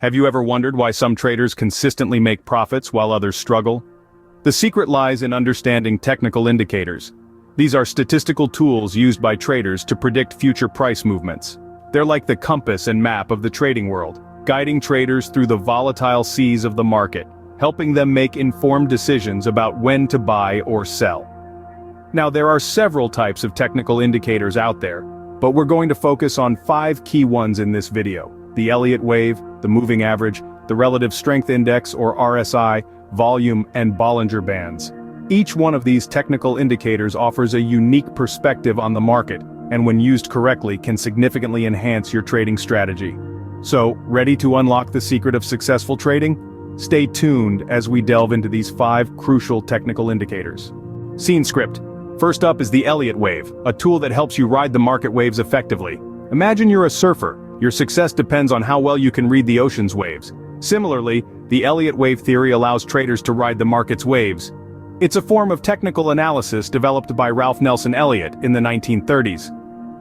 Have you ever wondered why some traders consistently make profits while others struggle? The secret lies in understanding technical indicators. These are statistical tools used by traders to predict future price movements. They're like the compass and map of the trading world, guiding traders through the volatile seas of the market, helping them make informed decisions about when to buy or sell. Now, there are several types of technical indicators out there, but we're going to focus on 5 key ones in this video: the Elliott wave, the moving average, the relative strength index or RSI, volume, and Bollinger bands. Each one of these technical indicators offers a unique perspective on the market, and when used correctly can significantly enhance your trading strategy. So, ready to unlock the secret of successful trading? Stay tuned as we delve into these 5 crucial technical indicators. Scene script. First up is the Elliott wave, a tool that helps you ride the market waves effectively. Imagine you're a surfer. Your success depends on how well you can read the ocean's waves. Similarly, the Elliott wave theory allows traders to ride the market's waves. It's a form of technical analysis developed by Ralph Nelson Elliot in the 1930s.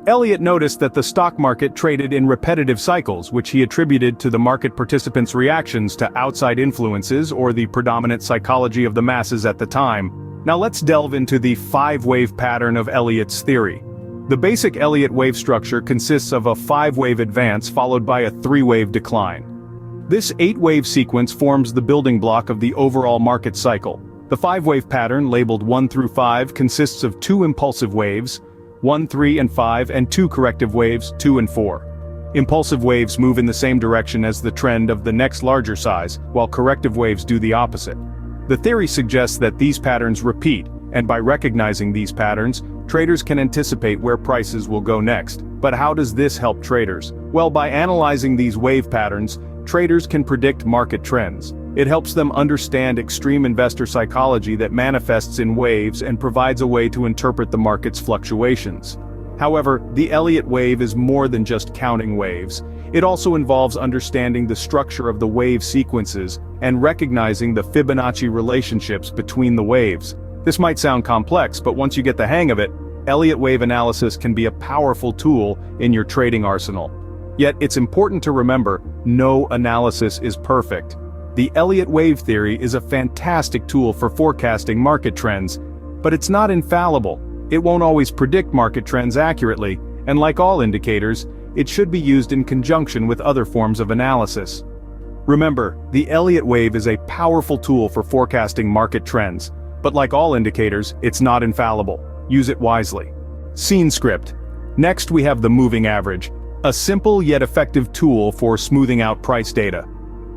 Elliot noticed that the stock market traded in repetitive cycles, which he attributed to the market participants' reactions to outside influences or the predominant psychology of the masses at the time. Now let's delve into the 5-wave pattern of Elliot's theory. The basic Elliott wave structure consists of a 5-wave advance followed by a 3-wave decline. This 8-wave sequence forms the building block of the overall market cycle. The 5-wave pattern, labeled 1 through 5, consists of 2 impulsive waves, 1, 3, and 5, and 2 corrective waves, 2 and 4. Impulsive waves move in the same direction as the trend of the next larger size, while corrective waves do the opposite. The theory suggests that these patterns repeat, and by recognizing these patterns, traders can anticipate where prices will go next. But how does this help traders? Well, by analyzing these wave patterns, traders can predict market trends. It helps them understand extreme investor psychology that manifests in waves and provides a way to interpret the market's fluctuations. However, the Elliott wave is more than just counting waves. It also involves understanding the structure of the wave sequences and recognizing the Fibonacci relationships between the waves. This might sound complex, but once you get the hang of it, Elliott wave analysis can be a powerful tool in your trading arsenal. Yet it's important to remember, no analysis is perfect. The Elliott wave theory is a fantastic tool for forecasting market trends, but it's not infallible. It won't always predict market trends accurately, and like all indicators, it should be used in conjunction with other forms of analysis. Remember, the Elliott wave is a powerful tool for forecasting market trends, but like all indicators, it's not infallible. Use it wisely. Scene script. Next we have the moving average, a simple yet effective tool for smoothing out price data.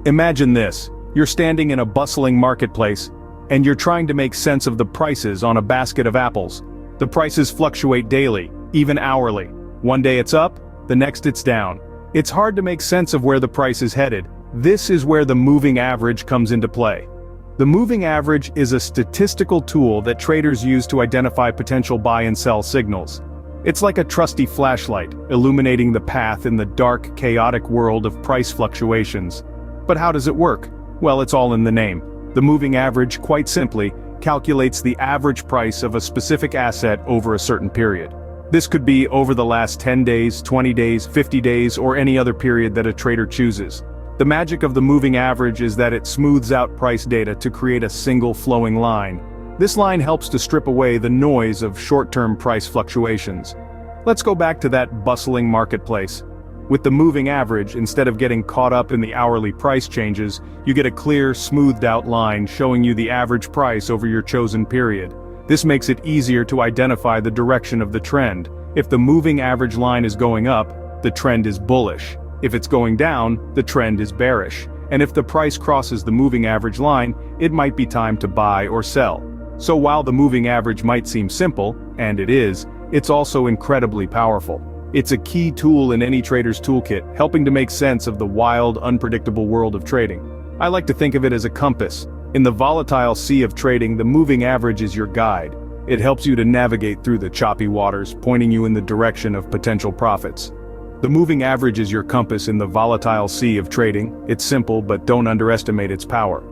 Imagine this: you're standing in a bustling marketplace, and you're trying to make sense of the prices on a basket of apples. The prices fluctuate daily, even hourly. One day it's up, the next it's down. It's hard to make sense of where the price is headed. This is where the moving average comes into play. The moving average is a statistical tool that traders use to identify potential buy and sell signals. It's like a trusty flashlight, illuminating the path in the dark, chaotic world of price fluctuations. But how does it work? Well, it's all in the name. The moving average, quite simply, calculates the average price of a specific asset over a certain period. This could be over the last 10 days, 20 days, 50 days, or any other period that a trader chooses. The magic of the moving average is that it smooths out price data to create a single flowing line. This line helps to strip away the noise of short-term price fluctuations. Let's go back to that bustling marketplace. With the moving average, instead of getting caught up in the hourly price changes, you get a clear, smoothed-out line showing you the average price over your chosen period. This makes it easier to identify the direction of the trend. If the moving average line is going up, the trend is bullish. If it's going down, the trend is bearish. And if the price crosses the moving average line, it might be time to buy or sell. So while the moving average might seem simple, and it is, it's also incredibly powerful. It's a key tool in any trader's toolkit, helping to make sense of the wild, unpredictable world of trading. I like to think of it as a compass. In the volatile sea of trading, the moving average is your guide. It helps you to navigate through the choppy waters, pointing you in the direction of potential profits. The moving average is your compass in the volatile sea of trading. It's simple, but don't underestimate its power.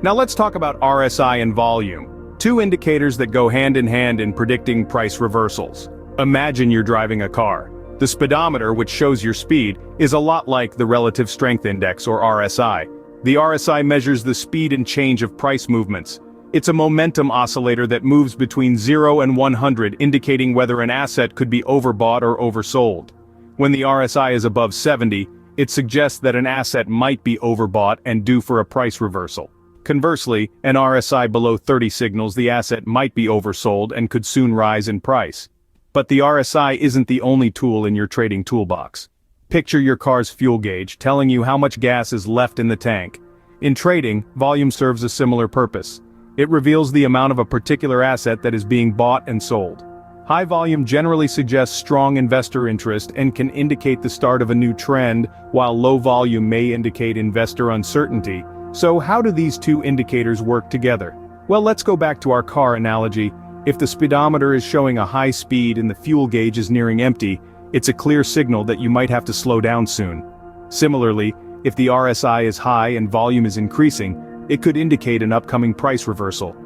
Now let's talk about RSI and volume, 2 indicators that go hand in hand in predicting price reversals. Imagine you're driving a car. The speedometer, which shows your speed, is a lot like the Relative Strength Index or RSI. The RSI measures the speed and change of price movements. It's a momentum oscillator that moves between 0 and 100, indicating whether an asset could be overbought or oversold. When the RSI is above 70, it suggests that an asset might be overbought and due for a price reversal. Conversely, an RSI below 30 signals the asset might be oversold and could soon rise in price. But the RSI isn't the only tool in your trading toolbox. Picture your car's fuel gauge telling you how much gas is left in the tank. In trading, volume serves a similar purpose. It reveals the amount of a particular asset that is being bought and sold. High volume generally suggests strong investor interest and can indicate the start of a new trend, while low volume may indicate investor uncertainty. So how do these two indicators work together? Well, let's go back to our car analogy. If the speedometer is showing a high speed and the fuel gauge is nearing empty, it's a clear signal that you might have to slow down soon. Similarly, if the RSI is high and volume is increasing, it could indicate an upcoming price reversal.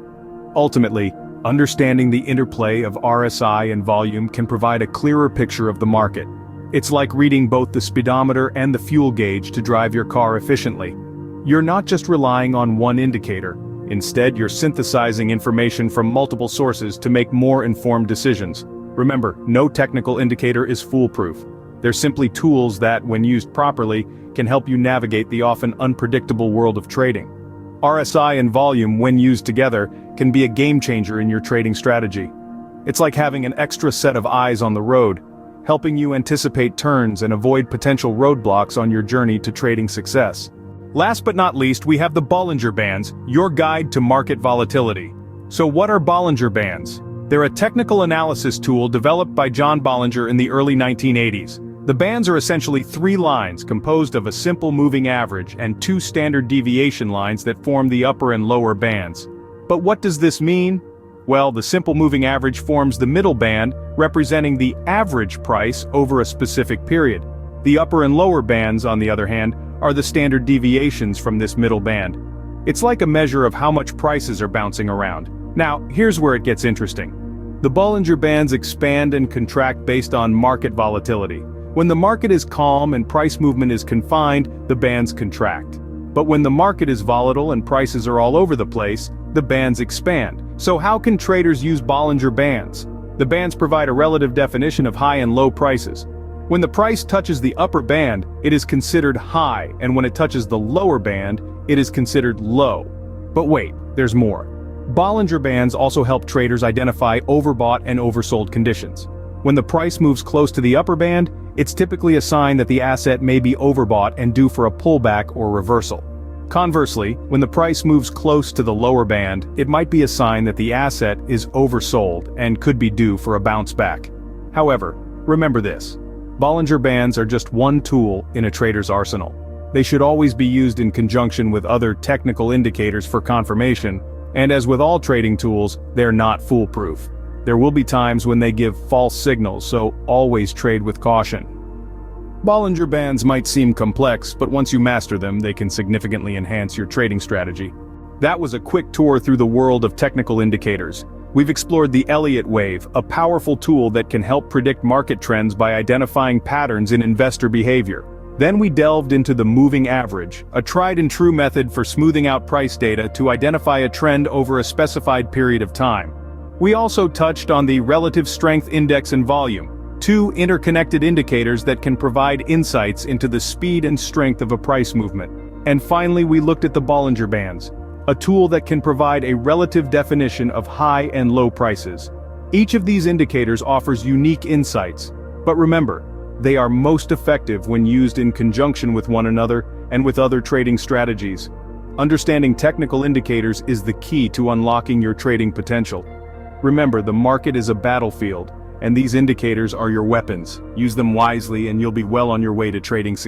Ultimately, understanding the interplay of RSI and volume can provide a clearer picture of the market. It's like reading both the speedometer and the fuel gauge to drive your car efficiently. You're not just relying on one indicator. Instead, you're synthesizing information from multiple sources to make more informed decisions. Remember, no technical indicator is foolproof. They're simply tools that, when used properly, can help you navigate the often unpredictable world of trading. RSI and volume, when used together, can be a game changer in your trading strategy. It's like having an extra set of eyes on the road, helping you anticipate turns and avoid potential roadblocks on your journey to trading success. Last but not least, we have the Bollinger Bands, your guide to market volatility. So what are Bollinger Bands? They're a technical analysis tool developed by John Bollinger in the early 1980s. The bands are essentially 3 lines composed of a simple moving average and 2 standard deviation lines that form the upper and lower bands. But what does this mean? Well, the simple moving average forms the middle band, representing the average price over a specific period. The upper and lower bands, on the other hand, are the standard deviations from this middle band. It's like a measure of how much prices are bouncing around. Now, here's where it gets interesting. The Bollinger Bands expand and contract based on market volatility. When the market is calm and price movement is confined, the bands contract. But when the market is volatile and prices are all over the place, the bands expand. So how can traders use Bollinger Bands? The bands provide a relative definition of high and low prices. When the price touches the upper band, it is considered high, and when it touches the lower band, it is considered low. But wait, there's more. Bollinger Bands also help traders identify overbought and oversold conditions. When the price moves close to the upper band, it's typically a sign that the asset may be overbought and due for a pullback or reversal. Conversely, when the price moves close to the lower band, it might be a sign that the asset is oversold and could be due for a bounce back. However, remember this. Bollinger Bands are just one tool in a trader's arsenal. They should always be used in conjunction with other technical indicators for confirmation, and as with all trading tools, they're not foolproof. There will be times when they give false signals, so always trade with caution. Bollinger Bands might seem complex, but once you master them, they can significantly enhance your trading strategy. That was a quick tour through the world of technical indicators. We've explored the Elliot wave, a powerful tool that can help predict market trends by identifying patterns in investor behavior. Then we delved into the moving average, a tried-and-true method for smoothing out price data to identify a trend over a specified period of time. We also touched on the Relative Strength Index and volume, 2 interconnected indicators that can provide insights into the speed and strength of a price movement. And finally, we looked at the Bollinger Bands, a tool that can provide a relative definition of high and low prices. Each of these indicators offers unique insights, but remember, they are most effective when used in conjunction with one another and with other trading strategies. Understanding technical indicators is the key to unlocking your trading potential. Remember, the market is a battlefield, and these indicators are your weapons. Use them wisely and you'll be well on your way to trading success.